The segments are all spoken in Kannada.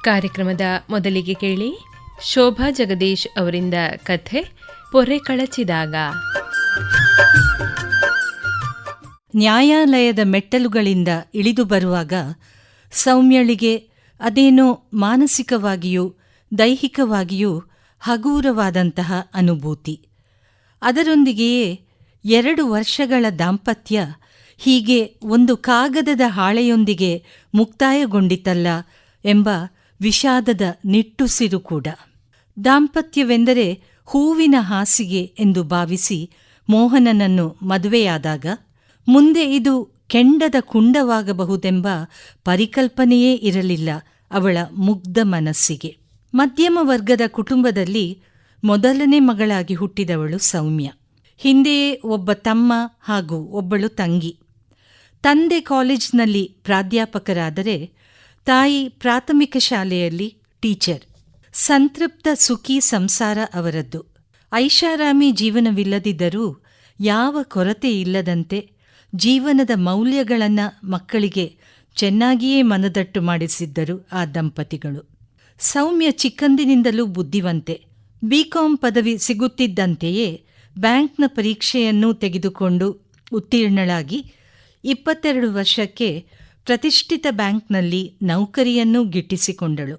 ಕಾರ್ಯಕ್ರಮದ ಮೊದಲಿಗೆ ಕೇಳಿ ಶೋಭಾ ಜಗದೀಶ್ ಅವರಿಂದ ಕಥೆ ಪೊರೆ ಕಳಚಿದಾಗ. ನ್ಯಾಯಾಲಯದ ಮೆಟ್ಟಲುಗಳಿಂದ ಇಳಿದು ಬರುವಾಗ ಸೌಮ್ಯಳಿಗೆ ಅದೇನೋ ಮಾನಸಿಕವಾಗಿಯೂ ದೈಹಿಕವಾಗಿಯೂ ಹಗೂರವಾದಂತಹ ಅನುಭೂತಿ. ಅದರೊಂದಿಗೆಯೇ 2 ವರ್ಷಗಳ ದಾಂಪತ್ಯ ಹೀಗೆ ಒಂದು ಕಾಗದದ ಹಾಳೆಯೊಂದಿಗೆ ಮುಕ್ತಾಯಗೊಂಡಿತಲ್ಲ ಎಂಬ ವಿಷಾದದ ನಿಟ್ಟುಸಿರು ಕೂಡ. ದಾಂಪತ್ಯವೆಂದರೆ ಹೂವಿನ ಹಾಸಿಗೆ ಎಂದು ಭಾವಿಸಿ ಮೋಹನನನ್ನು ಮದುವೆಯಾದಾಗ ಮುಂದೆ ಇದು ಕೆಂಡದ ಕುಂಡವಾಗಬಹುದೆಂಬ ಪರಿಕಲ್ಪನೆಯೇ ಇರಲಿಲ್ಲ ಅವಳ ಮುಗ್ಧ ಮನಸ್ಸಿಗೆ. ಮಧ್ಯಮ ವರ್ಗದ ಕುಟುಂಬದಲ್ಲಿ ಮೊದಲನೇ ಮಗಳಾಗಿ ಹುಟ್ಟಿದವಳು ಸೌಮ್ಯ. ಹಿಂದೆಯೇ ಒಬ್ಬ ತಮ್ಮ ಹಾಗೂ ಒಬ್ಬಳು ತಂಗಿ. ತಂದೆ ಕಾಲೇಜಿನಲ್ಲಿ ಪ್ರಾಧ್ಯಾಪಕರಾದರೆ ತಾಯಿ ಪ್ರಾಥಮಿಕ ಶಾಲೆಯಲ್ಲಿ ಟೀಚರ್. ಸಂತೃಪ್ತ ಸುಖಿ ಸಂಸಾರ ಅವರದ್ದು. ಐಷಾರಾಮಿ ಜೀವನವಿಲ್ಲದಿದ್ದರೂ ಯಾವ ಕೊರತೆ ಇಲ್ಲದಂತೆ ಜೀವನದ ಮೌಲ್ಯಗಳನ್ನು ಮಕ್ಕಳಿಗೆ ಚೆನ್ನಾಗಿಯೇ ಮನದಟ್ಟು ಮಾಡಿಸಿದ್ದರು ಆ ದಂಪತಿಗಳು. ಸೌಮ್ಯ ಚಿಕ್ಕಂದಿನಿಂದಲೂ ಬುದ್ಧಿವಂತೆ. ಬಿಕಾಂ ಪದವಿ ಸಿಗುತ್ತಿದ್ದಂತೆಯೇ ಬ್ಯಾಂಕ್ನ ಪರೀಕ್ಷೆಯನ್ನೂ ತೆಗೆದುಕೊಂಡು ಉತ್ತೀರ್ಣಳಾಗಿ 22 ವರ್ಷಕ್ಕೆ ಪ್ರತಿಷ್ಠಿತ ಬ್ಯಾಂಕ್ನಲ್ಲಿ ನೌಕರಿಯನ್ನೂ ಗಿಟ್ಟಿಸಿಕೊಂಡಳು.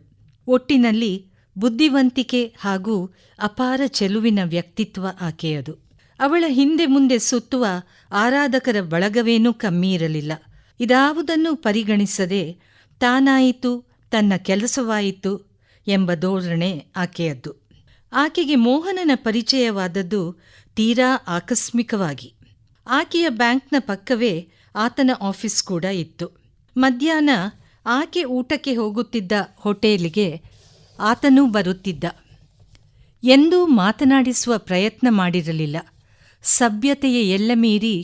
ಒಟ್ಟಿನಲ್ಲಿ ಬುದ್ಧಿವಂತಿಕೆ ಹಾಗೂ ಅಪಾರ ಚೆಲುವಿನ ವ್ಯಕ್ತಿತ್ವ ಆಕೆಯದು. ಅವಳ ಹಿಂದೆ ಮುಂದೆ ಸುತ್ತುವ ಆರಾಧಕರ ಬಳಗವೇನೂ ಕಮ್ಮಿ ಇರಲಿಲ್ಲ. ಇದಾವುದನ್ನೂ ಪರಿಗಣಿಸದೆ ತಾನಾಯಿತು, ತನ್ನ ಕೆಲಸವಾಯಿತು ಎಂಬ ಧೋರಣೆ ಆಕೆಯದ್ದು. ಆಕೆಗೆ ಮೋಹನನ ಪರಿಚಯವಾದದ್ದು ತೀರಾ ಆಕಸ್ಮಿಕವಾಗಿ. ಆಕೆಯ ಬ್ಯಾಂಕ್ನ ಪಕ್ಕವೇ ಆತನ ಆಫೀಸ್ ಕೂಡ ಇತ್ತು. ಮಧ್ಯಾಹ್ನ ಆಕೆ ಊಟಕ್ಕೆ ಹೋಗುತ್ತಿದ್ದ ಹೋಟೆಲಿಗೆ ಆತನೂ ಬರುತ್ತಿದ್ದ. ಎಂದೂ ಮಾತನಾಡಿಸುವ ಪ್ರಯತ್ನ ಮಾಡಿರಲಿಲ್ಲ. ಸಭ್ಯತೆಯ ಎಲ್ಲ ಮೀರಿ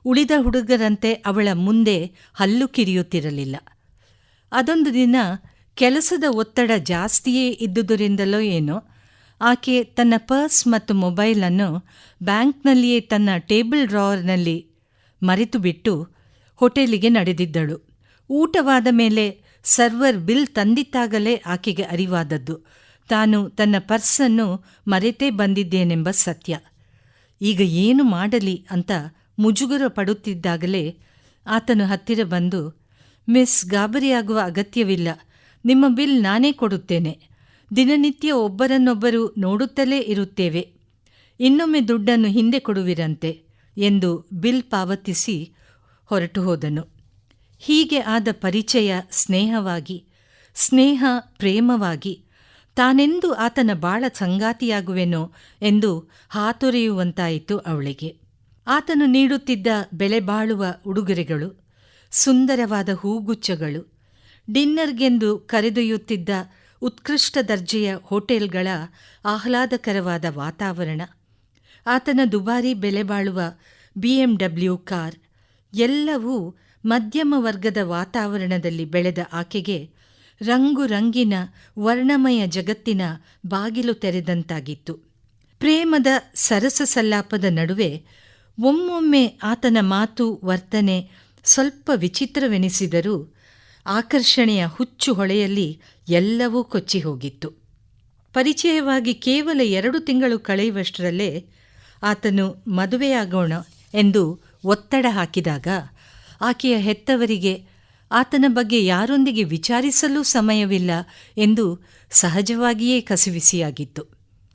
ಉಳಿದ ಹುಡುಗರಂತೆ ಅವಳ ಮುಂದೆ ಹಲ್ಲು ಕಿರಿಯುತ್ತಿರಲಿಲ್ಲ. ಅದೊಂದು ದಿನ ಕೆಲಸದ ಒತ್ತಡ ಜಾಸ್ತಿಯೇ ಇದ್ದುದರಿಂದಲೋ ಏನೋ ಆಕೆ ತನ್ನ ಪರ್ಸ್ ಮತ್ತು ಮೊಬೈಲನ್ನು ಬ್ಯಾಂಕ್ನಲ್ಲಿಯೇ ತನ್ನ ಟೇಬಲ್ ಡ್ರಾವರ್ನಲ್ಲಿ ಮರೆತುಬಿಟ್ಟು ಹೋಟೆಲಿಗೆ ನಡೆದಿದ್ದಳು. ಊಟವಾದ ಮೇಲೆ ಸರ್ವರ್ ಬಿಲ್ ತಂದಿತ್ತಾಗಲೇ ಆಕೆಗೆ ಅರಿವಾದದ್ದು ತಾನು ತನ್ನ ಪರ್ಸನ್ನು ಮರೆತೇ ಬಂದಿದ್ದೇನೆಂಬ ಸತ್ಯ. ಈಗ ಏನು ಮಾಡಲಿ ಅಂತ ಮುಜುಗರ ಪಡುತ್ತಿದ್ದಾಗಲೇ ಆತನು ಹತ್ತಿರ ಬಂದು, ಮಿಸ್, ಗಾಬರಿಯಾಗುವ ಅಗತ್ಯವಿಲ್ಲ, ನಿಮ್ಮ ಬಿಲ್ ನಾನೇ ಕೊಡುತ್ತೇನೆ. ದಿನನಿತ್ಯ ಒಬ್ಬರನ್ನೊಬ್ಬರು ನೋಡುತ್ತಲೇ ಇರುತ್ತೇವೆ. ಇನ್ನೊಮ್ಮೆ ದುಡ್ಡನ್ನು ಹಿಂದೆ ಕೊಡುವಿರಂತೆ ಎಂದು ಬಿಲ್ ಪಾವತಿಸಿ ಹೊರಟು ಹೋದನು. ಹೀಗೆ ಆದ ಪರಿಚಯ ಸ್ನೇಹವಾಗಿ, ಸ್ನೇಹ ಪ್ರೇಮವಾಗಿ, ತಾನೆಂದು ಆತನ ಬಾಳ ಸಂಗಾತಿಯಾಗುವೆನೋ ಎಂದು ಹಾತೊರೆಯುವಂತಾಯಿತು ಅವಳಿಗೆ. ಆತನು ನೀಡುತ್ತಿದ್ದ ಬೆಲೆ ಬಾಳುವ ಉಡುಗೊರೆಗಳು, ಸುಂದರವಾದ ಹೂಗುಚ್ಛಗಳು, ಡಿನ್ನರ್ಗೆಂದು ಕರೆದೊಯ್ಯುತ್ತಿದ್ದ ಉತ್ಕೃಷ್ಟ ದರ್ಜೆಯ ಹೋಟೆಲ್ಗಳ ಆಹ್ಲಾದಕರವಾದ ವಾತಾವರಣ, ಆತನ ದುಬಾರಿ ಬೆಲೆ ಬಾಳುವ BMW ಕಾರ್ ಎಲ್ಲವೂ ಮಧ್ಯಮ ವರ್ಗದ ವಾತಾವರಣದಲ್ಲಿ ಬೆಳೆದ ಆಕೆಗೆ ರಂಗು ರಂಗಿನ ವರ್ಣಮಯ ಜಗತ್ತಿನ ಬಾಗಿಲು ತೆರೆದಂತಾಗಿತ್ತು. ಪ್ರೇಮದ ಸರಸ ಸಲ್ಲಾಪದ ನಡುವೆ ಒಮ್ಮೊಮ್ಮೆ ಆತನ ಮಾತು ವರ್ತನೆ ಸ್ವಲ್ಪ ವಿಚಿತ್ರವೆನಿಸಿದರೂ ಆಕರ್ಷಣೆಯ ಹುಚ್ಚು ಹೊಳೆಯಲ್ಲಿ ಎಲ್ಲವೂ ಕೊಚ್ಚಿ ಹೋಗಿತ್ತು. ಪರಿಚಯವಾಗಿ ಕೇವಲ 2 ತಿಂಗಳು ಕಳೆಯುವಷ್ಟರಲ್ಲೇ ಆತನು ಮದುವೆಯಾಗೋಣ ಎಂದು ಒತ್ತಡ ಹಾಕಿದಾಗ ಆಕೆಯ ಹೆತ್ತವರಿಗೆ ಆತನ ಬಗ್ಗೆ ಯಾರೊಂದಿಗೆ ವಿಚಾರಿಸಲೂ ಸಮಯವಿಲ್ಲ ಎಂದು ಸಹಜವಾಗಿಯೇ ಕಸಿವಿಸಿಯಾಗಿತ್ತು.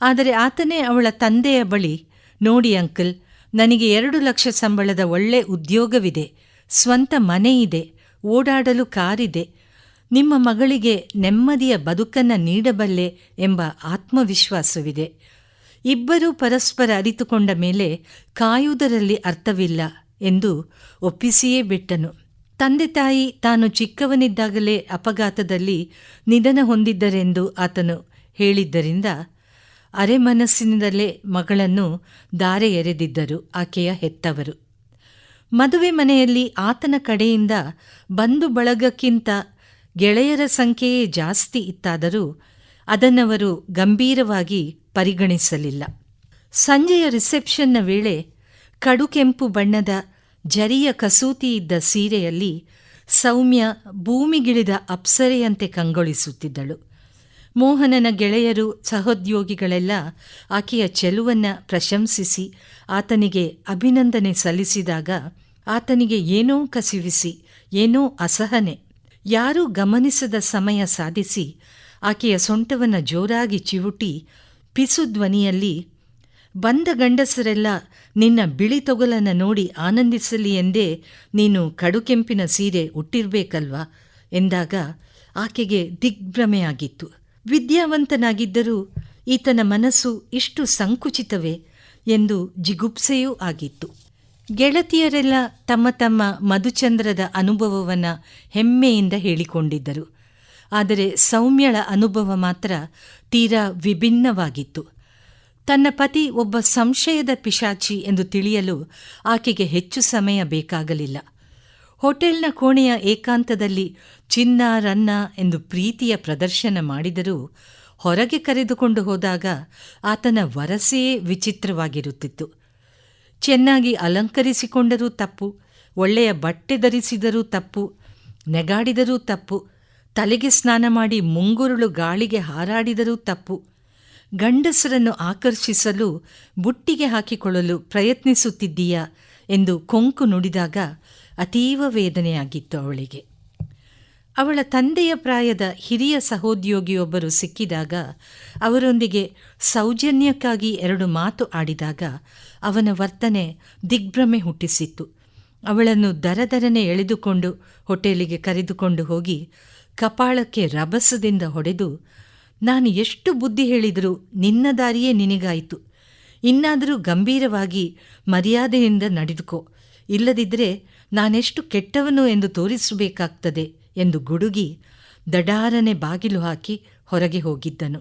ಆದರೆ ಆತನೇ ಅವಳ ತಂದೆಯ ಬಳಿ, ನೋಡಿ ಅಂಕಲ್, ನನಗೆ 2 ಲಕ್ಷ ಸಂಬಳದ ಒಳ್ಳೆ ಉದ್ಯೋಗವಿದೆ, ಸ್ವಂತ ಮನೆ ಇದೆ, ಓಡಾಡಲು ಕಾರಿದೆ, ನಿಮ್ಮ ಮಗಳಿಗೆ ನೆಮ್ಮದಿಯ ಬದುಕನ್ನು ನೀಡಬಲ್ಲೆ ಎಂಬ ಆತ್ಮವಿಶ್ವಾಸವಿದೆ. ಇಬ್ಬರೂ ಪರಸ್ಪರ ಅರಿತುಕೊಂಡ ಮೇಲೆ ಕಾಯುವುದರಲ್ಲಿ ಅರ್ಥವಿಲ್ಲ ಎಂದು ಒಪ್ಪಿಸಿಯೇ ಬಿಟ್ಟನು. ತಂದೆ ತಾಯಿ ತಾನು ಚಿಕ್ಕವನಿದ್ದಾಗಲೇ ಅಪಘಾತದಲ್ಲಿ ನಿಧನ ಹೊಂದಿದ್ದರೆಂದು ಆತನು ಹೇಳಿದ್ದರಿಂದ ಅರೆಮನಸ್ಸಿನಿಂದಲೇ ಮಗಳನ್ನು ದಾರೆ ಎರೆದಿದ್ದರು ಆಕೆಯ ಹೆತ್ತವರು. ಮದುವೆ ಮನೆಯಲ್ಲಿ ಆತನ ಕಡೆಯಿಂದ ಬಂಧು ಬಳಗಕ್ಕಿಂತ ಗೆಳೆಯರ ಸಂಖ್ಯೆಯೇ ಜಾಸ್ತಿ ಇತ್ತಾದರೂ ಅದನ್ನವರು ಗಂಭೀರವಾಗಿ ಪರಿಗಣಿಸಲಿಲ್ಲ. ಸಂಜೆಯ ರಿಸೆಪ್ಷನ್ನ ವೇಳೆ ಕಡುಕೆಂಪು ಬಣ್ಣದ ಜರಿಯ ಕಸೂತಿ ಇದ್ದ ಸೀರೆಯಲ್ಲಿ ಸೌಮ್ಯ ಭೂಮಿಗಿಳಿದ ಅಪ್ಸರೆಯಂತೆ ಕಂಗೊಳಿಸುತ್ತಿದ್ದಳು. ಮೋಹನನ ಗೆಳೆಯರು ಸಹೋದ್ಯೋಗಿಗಳೆಲ್ಲ ಆಕೆಯ ಚೆಲುವನ್ನು ಪ್ರಶಂಸಿಸಿ ಆತನಿಗೆ ಅಭಿನಂದನೆ ಸಲ್ಲಿಸಿದಾಗ ಆತನಿಗೆ ಏನೋ ಕಸಿವಿಸಿ, ಏನೋ ಅಸಹನೆ, ಯಾರೂ ಗಮನಿಸದ ಸಮಯ ಸಾಧಿಸಿ ಆಕೆಯ ಸೊಂಟವನ್ನು ಜೋರಾಗಿ ಚಿವುಟಿ ಪಿಸು ಧ್ವನಿಯಲ್ಲಿ, ಬಂದ ಗಂಡಸರೆಲ್ಲ ನಿನ್ನ ಬಿಳಿ ತೊಗಲನ್ನು ನೋಡಿ ಆನಂದಿಸಲಿ ಎಂದೇ ನೀನು ಕಡುಕೆಂಪಿನ ಸೀರೆ ಉಟ್ಟಿರಬೇಕಲ್ವಾ ಎಂದಾಗ ಆಕೆಗೆ ದಿಗ್ಭ್ರಮೆಯಾಗಿತ್ತು. ವಿದ್ಯಾವಂತನಾಗಿದ್ದರೂ ಈತನ ಮನಸ್ಸು ಇಷ್ಟು ಸಂಕುಚಿತವೇ ಎಂದು ಜಿಗುಪ್ಸೆಯೂ ಆಗಿತ್ತು. ಗೆಳತಿಯರೆಲ್ಲ ತಮ್ಮ ತಮ್ಮ ಮಧುಚಂದ್ರದ ಅನುಭವವನ್ನು ಹೆಮ್ಮೆಯಿಂದ ಹೇಳಿಕೊಂಡಿದ್ದರು. ಆದರೆ ಸೌಮ್ಯಳ ಅನುಭವ ಮಾತ್ರ ತೀರಾ ವಿಭಿನ್ನವಾಗಿತ್ತು. ತನ್ನ ಪತಿ ಒಬ್ಬ ಸಂಶಯದ ಪಿಶಾಚಿ ಎಂದು ತಿಳಿಯಲು ಆಕೆಗೆ ಹೆಚ್ಚು ಸಮಯ ಬೇಕಾಗಲಿಲ್ಲ. ಹೋಟೆಲ್ನ ಕೋಣೆಯ ಏಕಾಂತದಲ್ಲಿ ಚಿನ್ನ ರನ್ನ ಎಂದು ಪ್ರೀತಿಯ ಪ್ರದರ್ಶನ ಮಾಡಿದರೂ ಹೊರಗೆ ಕರೆದುಕೊಂಡು ಹೋದಾಗ ಆತನ ವರಸೆಯೇ ವಿಚಿತ್ರವಾಗಿರುತ್ತಿತ್ತು. ಚೆನ್ನಾಗಿ ಅಲಂಕರಿಸಿಕೊಂಡರೂ ತಪ್ಪು, ಒಳ್ಳೆಯ ಬಟ್ಟೆ ಧರಿಸಿದರೂ ತಪ್ಪು, ನೆಗಾಡಿದರೂ ತಪ್ಪು, ತಲೆಗೆ ಸ್ನಾನ ಮಾಡಿ ಮುಂಗುರುಳು ಗಾಳಿಗೆ ಹಾರಾಡಿದರೂ ತಪ್ಪು, ಗಂಡಸರನ್ನು ಆಕರ್ಷಿಸಲು ಬುಟ್ಟಿಗೆ ಹಾಕಿಕೊಳ್ಳಲು ಪ್ರಯತ್ನಿಸುತ್ತಿದ್ದೀಯಾ ಎಂದು ಕೊಂಕು ನುಡಿದಾಗ ಅತೀವ ವೇದನೆಯಾಗಿತ್ತು ಅವಳಿಗೆ. ಅವಳ ತಂದೆಯ ಪ್ರಾಯದ ಹಿರಿಯ ಸಹೋದ್ಯೋಗಿಯೊಬ್ಬರು ಸಿಕ್ಕಿದಾಗ ಅವರೊಂದಿಗೆ ಸೌಜನ್ಯಕ್ಕಾಗಿ 2 ಮಾತು ಆಡಿದಾಗ ಅವನ ವರ್ತನೆ ದಿಗ್ಭ್ರಮೆ ಹುಟ್ಟಿಸಿತ್ತು. ಅವಳನ್ನು ದರದರನೆ ಎಳೆದುಕೊಂಡು ಹೋಟೆಲಿಗೆ ಕರೆದುಕೊಂಡು ಹೋಗಿ ಕಪಾಳಕ್ಕೆ ರಭಸದಿಂದ ಹೊಡೆದು, ನಾನು ಎಷ್ಟು ಬುದ್ಧಿ ಹೇಳಿದರೂ ನಿನ್ನ ದಾರಿಯೇ ನಿನಗಾಯಿತು, ಇನ್ನಾದರೂ ಗಂಭೀರವಾಗಿ ಮರ್ಯಾದೆಯಿಂದ ನಡೆದುಕೋ, ಇಲ್ಲದಿದ್ದರೆ ನಾನೆಷ್ಟು ಕೆಟ್ಟವನು ಎಂದು ತೋರಿಸಬೇಕಾಗ್ತದೆ ಎಂದು ಗುಡುಗಿ ದಡಾರನೆ ಬಾಗಿಲು ಹಾಕಿ ಹೊರಗೆ ಹೋಗಿದ್ದನು.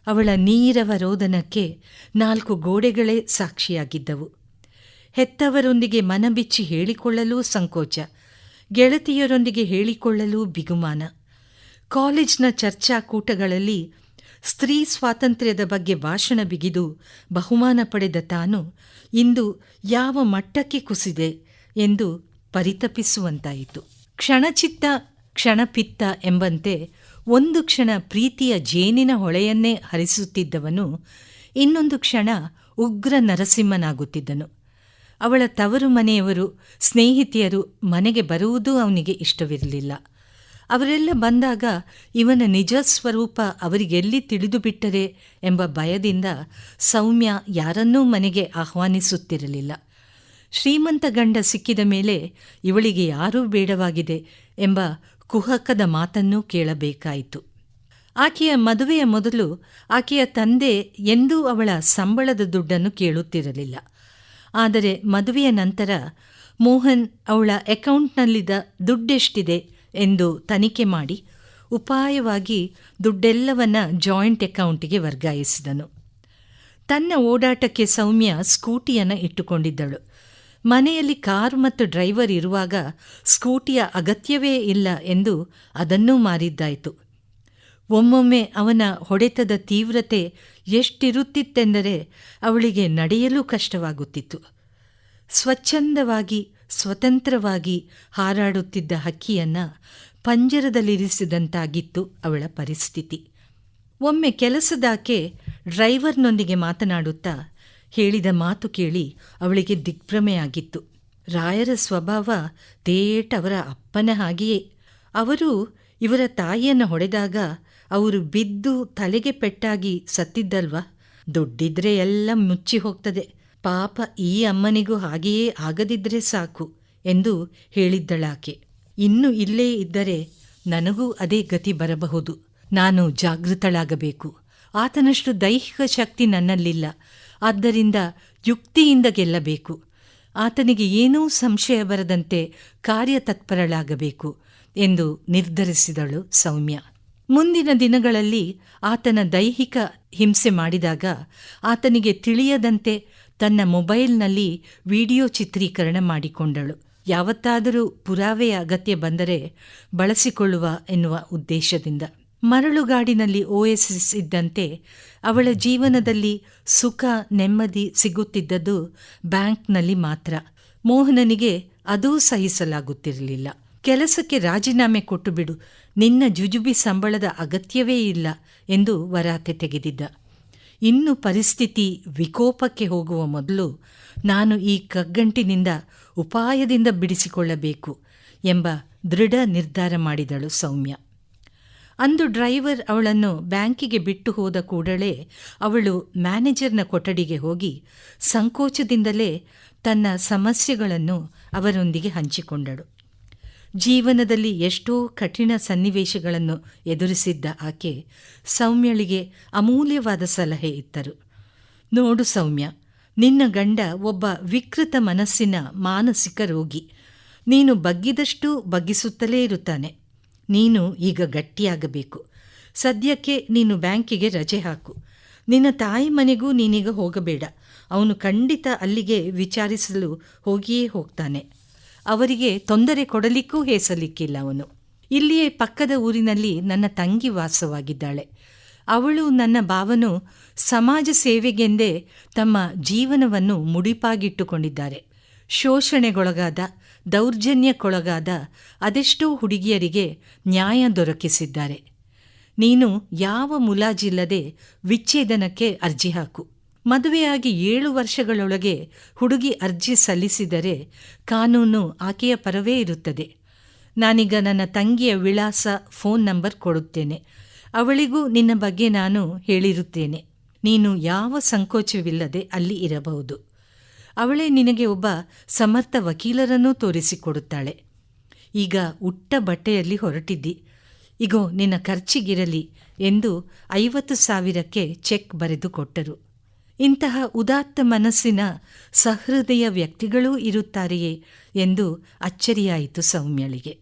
ಅವಳ ನೀರವ ರೋದನಕ್ಕೆ 4 ಗೋಡೆಗಳೇ ಸಾಕ್ಷಿಯಾಗಿದ್ದವು. ಹೆತ್ತವರೊಂದಿಗೆ ಮನಬಿಚ್ಚಿ ಹೇಳಿಕೊಳ್ಳಲೂ ಸಂಕೋಚ, ಗೆಳತಿಯರೊಂದಿಗೆ ಹೇಳಿಕೊಳ್ಳಲೂ ಬಿಗುಮಾನ. ಕಾಲೇಜ್ನ ಚರ್ಚಾಕೂಟಗಳಲ್ಲಿ ಸ್ತ್ರೀ ಸ್ವಾತಂತ್ರ್ಯದ ಬಗ್ಗೆ ಭಾಷಣ ಬಿಗಿದು ಬಹುಮಾನ ಪಡೆದ ತಾನು ಇಂದು ಯಾವ ಮಟ್ಟಕ್ಕೆ ಕುಸಿದೆ ಎಂದು ಪರಿತಪಿಸುವಂತಾಯಿತು. ಕ್ಷಣಚಿತ್ತ ಕ್ಷಣಪಿತ್ತ ಎಂಬಂತೆ ಒಂದು ಕ್ಷಣ ಪ್ರೀತಿಯ ಜೇನಿನ ಹೊಳೆಯನ್ನೇ ಹರಿಸುತ್ತಿದ್ದವನು ಇನ್ನೊಂದು ಕ್ಷಣ ಉಗ್ರ ನರಸಿಂಹನಾಗುತ್ತಿದ್ದನು. ಅವಳ ತವರು ಮನೆಯವರು, ಸ್ನೇಹಿತೆಯರು ಮನೆಗೆ ಬರುವುದೂ ಅವನಿಗೆ ಇಷ್ಟವಿರಲಿಲ್ಲ. ಅವರೆಲ್ಲ ಬಂದಾಗ ಇವನ ನಿಜ ಸ್ವರೂಪ ಅವರಿಗೆಲ್ಲಿ ತಿಳಿದುಬಿಟ್ಟರೆ ಎಂಬ ಭಯದಿಂದ ಸೌಮ್ಯ ಯಾರನ್ನೂ ಮನೆಗೆ ಆಹ್ವಾನಿಸುತ್ತಿರಲಿಲ್ಲ. ಶ್ರೀಮಂತ ಗಂಡ ಸಿಕ್ಕಿದ ಮೇಲೆ ಇವಳಿಗೆ ಯಾರೂ ಬೇಡವಾಗಿದೆ ಎಂಬ ಕುಹಕದ ಮಾತನ್ನೂ ಕೇಳಬೇಕಾಯಿತು. ಆಕೆಯ ಮದುವೆಯ ಮೊದಲು ಆಕೆಯ ತಂದೆ ಎಂದೂ ಅವಳ ಸಂಬಳದ ದುಡ್ಡನ್ನು ಕೇಳುತ್ತಿರಲಿಲ್ಲ. ಆದರೆ ಮದುವೆಯ ನಂತರ ಮೋಹನ್ ಅವಳ ಅಕೌಂಟ್ನಲ್ಲಿದ್ದ ದುಡ್ಡೆಷ್ಟಿದೆ ಎಂದು ತನಿಖೆ ಮಾಡಿ ಉಪಾಯವಾಗಿ ದುಡ್ಡೆಲ್ಲವನ್ನ ಜಾಯಿಂಟ್ ಅಕೌಂಟಿಗೆ ವರ್ಗಾಯಿಸಿದನು. ತನ್ನ ಓಡಾಟಕ್ಕೆ ಸೌಮ್ಯ ಸ್ಕೂಟಿಯನ್ನು ಇಟ್ಟುಕೊಂಡಿದ್ದಳು. ಮನೆಯಲ್ಲಿ ಕಾರು ಮತ್ತು ಡ್ರೈವರ್ ಇರುವಾಗ ಸ್ಕೂಟಿಯ ಅಗತ್ಯವೇ ಇಲ್ಲ ಎಂದು ಅದನ್ನೂ ಮಾರಿದ್ದಾಯಿತು. ಒಮ್ಮೊಮ್ಮೆ ಅವನ ಹೊಡೆತದ ತೀವ್ರತೆ ಎಷ್ಟಿರುತ್ತಿತ್ತೆಂದರೆ ಅವಳಿಗೆ ನಡೆಯಲು ಕಷ್ಟವಾಗುತ್ತಿತ್ತು. ಸ್ವಚ್ಛಂದವಾಗಿ ಸ್ವತಂತ್ರವಾಗಿ ಹಾರಾಡುತ್ತಿದ್ದ ಹಕ್ಕಿಯನ್ನು ಪಂಜರದಲ್ಲಿರಿಸಿದಂತಾಗಿತ್ತು ಅವಳ ಪರಿಸ್ಥಿತಿ. ಒಮ್ಮೆ ಕೆಲಸದಾಕೆ ಡ್ರೈವರ್ನೊಂದಿಗೆ ಮಾತನಾಡುತ್ತಾ ಹೇಳಿದ ಮಾತು ಕೇಳಿ ಅವಳಿಗೆ ದಿಗ್ಭ್ರಮೆಯಾಗಿತ್ತು. ರಾಯರ ಸ್ವಭಾವ ತೇಟ್ ಅವರ ಅಪ್ಪನ ಹಾಗೆಯೇ. ಅವರು ಇವರ ತಾಯಿಯನ್ನು ಹೊಡೆದಾಗ ಅವರು ಬಿದ್ದು ತಲೆಗೆ ಪೆಟ್ಟಾಗಿ ಸತ್ತಿದ್ದಲ್ವಾ, ದುಡ್ಡಿದ್ರೆ ಎಲ್ಲ ಮುಚ್ಚಿ ಹೋಗ್ತದೆ, ಪಾಪ ಈ ಅಮ್ಮನಿಗೂ ಹಾಗೆಯೇ ಆಗದಿದ್ದರೆ ಸಾಕು ಎಂದು ಹೇಳಿದ್ದಳಾಕೆ. ಇನ್ನು ಇಲ್ಲೇ ಇದ್ದರೆ ನನಗೂ ಅದೇ ಗತಿ ಬರಬಹುದು. ನಾನು ಜಾಗೃತಳಾಗಬೇಕು. ಆತನಷ್ಟು ದೈಹಿಕ ಶಕ್ತಿ ನನ್ನಲ್ಲಿಲ್ಲ. ಆದ್ದರಿಂದ ಯುಕ್ತಿಯಿಂದ ಗೆಲ್ಲಬೇಕು. ಆತನಿಗೆ ಏನೂ ಸಂಶಯ ಬರದಂತೆ ಕಾರ್ಯತತ್ಪರಳಾಗಬೇಕು ಎಂದು ನಿರ್ಧರಿಸಿದಳು ಸೌಮ್ಯ. ಮುಂದಿನ ದಿನಗಳಲ್ಲಿ ಆತನ ದೈಹಿಕ ಹಿಂಸೆ ಮಾಡಿದಾಗ ಆತನಿಗೆ ತಿಳಿಯದಂತೆ ತನ್ನ ಮೊಬೈಲ್ನಲ್ಲಿ ವಿಡಿಯೋ ಚಿತ್ರೀಕರಣ ಮಾಡಿಕೊಂಡಳು. ಯಾವತ್ತಾದರೂ ಪುರಾವೆಯ ಅಗತ್ಯ ಬಂದರೆ ಬಳಸಿಕೊಳ್ಳುವ ಎನ್ನುವ ಉದ್ದೇಶದಿಂದ. ಮರಳುಗಾಡಿನಲ್ಲಿ ಓಯಸಿಸ್ ಇದ್ದಂತೆ ಅವಳ ಜೀವನದಲ್ಲಿ ಸುಖ ನೆಮ್ಮದಿ ಸಿಗುತ್ತಿದ್ದದ್ದು ಬ್ಯಾಂಕ್ನಲ್ಲಿ ಮಾತ್ರ. ಮೋಹನನಿಗೆ ಅದೂ ಸಹಿಸಲಾಗುತ್ತಿರಲಿಲ್ಲ. ಕೆಲಸಕ್ಕೆ ರಾಜೀನಾಮೆ ಕೊಟ್ಟು ಬಿಡು, ನಿನ್ನ ಜುಜುಬಿ ಸಂಬಳದ ಅಗತ್ಯವೇ ಇಲ್ಲ ಎಂದು ವರಾತೆ ತೆಗೆದಿದ್ದ. ಇನ್ನು ಪರಿಸ್ಥಿತಿ ವಿಕೋಪಕ್ಕೆ ಹೋಗುವ ಮೊದಲು ನಾನು ಈ ಕಗ್ಗಂಟಿನಿಂದ ಉಪಾಯದಿಂದ ಬಿಡಿಸಿಕೊಳ್ಳಬೇಕು ಎಂಬ ದೃಢ ನಿರ್ಧಾರ ಮಾಡಿದಳು ಸೌಮ್ಯ. ಅಂದು ಡ್ರೈವರ್ ಅವಳನ್ನು ಬ್ಯಾಂಕಿಗೆ ಬಿಟ್ಟು ಹೋದ ಕೂಡಲೇ ಅವಳು ಮ್ಯಾನೇಜರ್ನ ಕೊಠಡಿಗೆ ಹೋಗಿ ಸಂಕೋಚದಿಂದಲೇ ತನ್ನ ಸಮಸ್ಯೆಗಳನ್ನು ಅವರೊಂದಿಗೆ ಹಂಚಿಕೊಂಡಳು. ಜೀವನದಲ್ಲಿ ಎಷ್ಟೋ ಕಠಿಣ ಸನ್ನಿವೇಶಗಳನ್ನು ಎದುರಿಸಿದ್ದ ಆಕೆ ಸೌಮ್ಯಳಿಗೆ ಅಮೂಲ್ಯವಾದ ಸಲಹೆ ಇತ್ತರು. ನೋಡು ಸೌಮ್ಯ, ನಿನ್ನ ಗಂಡ ಒಬ್ಬ ವಿಕೃತ ಮನಸ್ಸಿನ ಮಾನಸಿಕ ರೋಗಿ. ನೀನು ಬಗ್ಗಿದಷ್ಟು ಬಗ್ಗಿಸುತ್ತಲೇ ಇರುತ್ತಾನೆ. ನೀನು ಈಗ ಗಟ್ಟಿಯಾಗಬೇಕು. ಸದ್ಯಕ್ಕೆ ನೀನು ಬ್ಯಾಂಕಿಗೆ ರಜೆ ಹಾಕು. ನಿನ್ನ ತಾಯಿ ಮನೆಗೂ ನೀನೀಗ ಹೋಗಬೇಡ. ಅವನು ಖಂಡಿತ ಅಲ್ಲಿಗೆ ವಿಚಾರಿಸಲು ಹೋಗಿಯೇ ಹೋಗ್ತಾನೆ. ಅವರಿಗೆ ತೊಂದರೆ ಕೊಡಲಿಕ್ಕೂ ಹೇಸಲಿಕ್ಕಿಲ್ಲ ಅವನು. ಇಲ್ಲಿಯೇ ಪಕ್ಕದ ಊರಿನಲ್ಲಿ ನನ್ನ ತಂಗಿ ವಾಸವಾಗಿದ್ದಾಳೆ. ಅವಳು ನನ್ನ ಭಾವನು ಸಮಾಜ ಸೇವೆಗೆಂದೇ ತಮ್ಮ ಜೀವನವನ್ನು ಮುಡಿಪಾಗಿಟ್ಟುಕೊಂಡಿದ್ದಾರೆ. ಶೋಷಣೆಗೊಳಗಾದ, ದೌರ್ಜನ್ಯಕ್ಕೊಳಗಾದ ಅದೆಷ್ಟೋ ಹುಡುಗಿಯರಿಗೆ ನ್ಯಾಯ ದೊರಕಿಸಿದ್ದಾರೆ. ನೀನು ಯಾವ ಮುಲಾಜಿಲ್ಲದೆ ವಿಚ್ಛೇದನಕ್ಕೆ ಅರ್ಜಿ ಹಾಕು. ಮದುವೆಯಾಗಿ 7 ವರ್ಷಗಳೊಳಗೆ ಹುಡುಗಿ ಅರ್ಜಿ ಸಲ್ಲಿಸಿದರೆ ಕಾನೂನು ಆಕೆಯ ಪರವೇ ಇರುತ್ತದೆ. ನಾನೀಗ ನನ್ನ ತಂಗಿಯ ವಿಳಾಸ, ಫೋನ್ ನಂಬರ್ ಕೊಡುತ್ತೇನೆ. ಅವಳಿಗೂ ನಿನ್ನ ಬಗ್ಗೆ ನಾನು ಹೇಳಿರುತ್ತೇನೆ. ನೀನು ಯಾವ ಸಂಕೋಚವಿಲ್ಲದೆ ಅಲ್ಲಿ ಇರಬಹುದು. ಅವಳೇ ನಿನಗೆ ಒಬ್ಬ ಸಮರ್ಥ ವಕೀಲರನ್ನೂ ತೋರಿಸಿಕೊಡುತ್ತಾಳೆ. ಈಗ ಉಟ್ಟ ಬಟ್ಟೆಯಲ್ಲಿ ಹೊರಟಿದ್ದಿ. ಇಗೋ ನಿನ್ನ ಖರ್ಚಿಗಿರಲಿ ಎಂದು 50,000ಕ್ಕೆ ಚೆಕ್ ಬರೆದು ಕೊಟ್ಟರು. ಇಂತಹ ಉದಾತ್ತ ಮನಸ್ಸಿನ ಸಹೃದಯ ವ್ಯಕ್ತಿಗಳೂ ಇರುತ್ತಾರೆಯೇ ಎಂದು ಅಚ್ಚರಿಯಾಯಿತು ಸೌಮ್ಯಳಿಗೆ.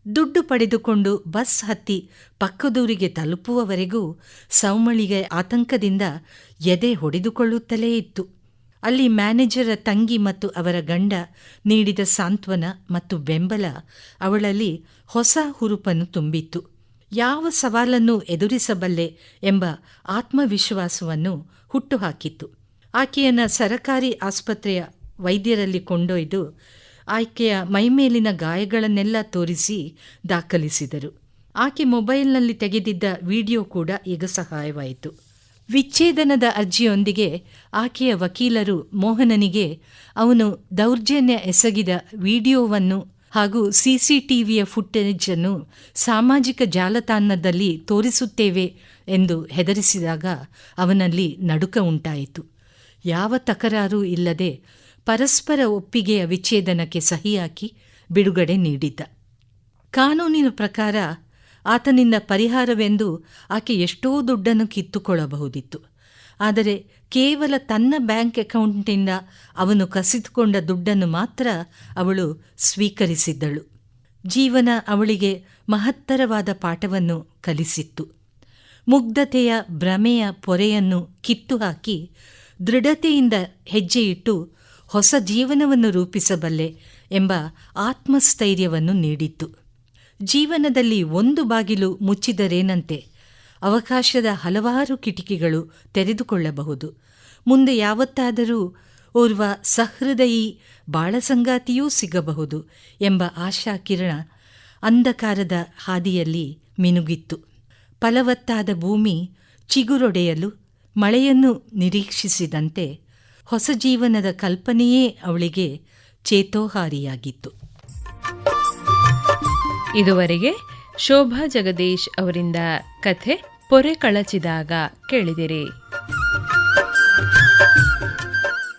ದುಡ್ಡು ಪಡೆದುಕೊಂಡು ಬಸ್ ಹತ್ತಿ ಪಕ್ಕದೂರಿಗೆ ತಲುಪುವವರೆಗೂ ಸೌಮ್ಯಳಿಗೆ ಆತಂಕದಿಂದ ಎದೆ ಹೊಡೆದುಕೊಳ್ಳುತ್ತಲೇ ಇತ್ತು. ಅಲ್ಲಿ ಮ್ಯಾನೇಜರ ತಂಗಿ ಮತ್ತು ಅವರ ಗಂಡ ನೀಡಿದ ಸಾಂತ್ವನ ಮತ್ತು ಬೆಂಬಲ ಅವಳಲ್ಲಿ ಹೊಸ ಹುರುಪನ್ನು ತುಂಬಿತ್ತು. ಯಾವ ಸವಾಲನ್ನು ಎದುರಿಸಬಲ್ಲೆ ಎಂಬ ಆತ್ಮವಿಶ್ವಾಸವನ್ನು ಹುಟ್ಟುಹಾಕಿತ್ತು. ಆಕೆಯನ್ನು ಸರಕಾರಿ ಆಸ್ಪತ್ರೆಯ ವೈದ್ಯರಲ್ಲಿ ಕೊಂಡೊಯ್ದು ಆಕೆಯ ಮೈಮೇಲಿನ ಗಾಯಗಳನ್ನೆಲ್ಲ ತೋರಿಸಿ ದಾಖಲಿಸಿದರು. ಆಕೆ ಮೊಬೈಲ್ನಲ್ಲಿ ತೆಗೆದಿದ್ದ ವಿಡಿಯೋ ಕೂಡ ಈಗ ಸಹಾಯವಾಯಿತು. ವಿಚ್ಛೇದನದ ಅರ್ಜಿಯೊಂದಿಗೆ ಆಕೆಯ ವಕೀಲರು ಮೋಹನನಿಗೆ ಅವನು ದೌರ್ಜನ್ಯ ಎಸಗಿದ ವಿಡಿಯೋವನ್ನು ಹಾಗೂ CCTVಯ ಫುಟೇಜ್ ಅನ್ನು ಸಾಮಾಜಿಕ ಜಾಲತಾಣದಲ್ಲಿ ತೋರಿಸುತ್ತೇವೆ ಎಂದು ಹೆದರಿಸಿದಾಗ ಅವನಲ್ಲಿ ನಡುಕ ಉಂಟಾಯಿತು. ಯಾವ ತಕರಾರು ಇಲ್ಲದೆ ಪರಸ್ಪರ ಒಪ್ಪಿಗೆಯ ವಿಚ್ಛೇದನಕ್ಕೆ ಸಹಿ ಹಾಕಿ ಬಿಡುಗಡೆ ನೀಡಿದ್ದ. ಕಾನೂನಿನ ಪ್ರಕಾರ ಆತನಿಂದ ಪರಿಹಾರವೆಂದು ಆಕೆ ಎಷ್ಟೋ ದುಡ್ಡನ್ನು ಕಿತ್ತುಕೊಳ್ಳಬಹುದಿತ್ತು. ಆದರೆ ಕೇವಲ ತನ್ನ ಬ್ಯಾಂಕ್ ಅಕೌಂಟಿಂದ ಅವನು ಕಸಿದುಕೊಂಡ ದುಡ್ಡನ್ನು ಮಾತ್ರ ಅವಳು ಸ್ವೀಕರಿಸಿದ್ದಳು. ಜೀವನ ಅವಳಿಗೆ ಮಹತ್ತರವಾದ ಪಾಠವನ್ನು ಕಲಿಸಿತ್ತು. ಮುಗ್ಧತೆಯ ಭ್ರಮೆಯ ಪೊರೆಯನ್ನು ಕಿತ್ತು ಹಾಕಿ ದೃಢತೆಯಿಂದ ಹೆಜ್ಜೆಯಿಟ್ಟು ಹೊಸ ಜೀವನವನ್ನು ರೂಪಿಸಬಲ್ಲೆ ಎಂಬ ಆತ್ಮಸ್ಥೈರ್ಯವನ್ನು ನೀಡಿತ್ತು. ಜೀವನದಲ್ಲಿ ಒಂದು ಬಾಗಿಲು ಮುಚ್ಚಿದರೇನಂತೆ ಅವಕಾಶದ ಹಲವಾರು ಕಿಟಕಿಗಳು ತೆರೆದುಕೊಳ್ಳಬಹುದು. ಮುಂದೆ ಯಾವತ್ತಾದರೂ ಓರ್ವ ಸಹೃದಯಿ ಬಾಳಸಂಗಾತಿಯೂ ಸಿಗಬಹುದು ಎಂಬ ಆಶಾಕಿರಣ ಅಂಧಕಾರದ ಹಾದಿಯಲ್ಲಿ ಮಿನುಗಿತ್ತು. ಫಲವತ್ತಾದ ಭೂಮಿ ಚಿಗುರೊಡೆಯಲು ಮಳೆಯನ್ನು ನಿರೀಕ್ಷಿಸಿದಂತೆ ಹೊಸ ಜೀವನದ ಕಲ್ಪನೆಯೇ ಅವಳಿಗೆ ಚೇತೋಹಾರಿಯಾಗಿತ್ತು. ಇದುವರೆಗೆ ಶೋಭಾ ಜಗದೀಶ್ ಅವರಿಂದ ಕಥೆ ಪೊರೆ ಕಳಚಿದಾಗ ಕೇಳಿದಿರಿ.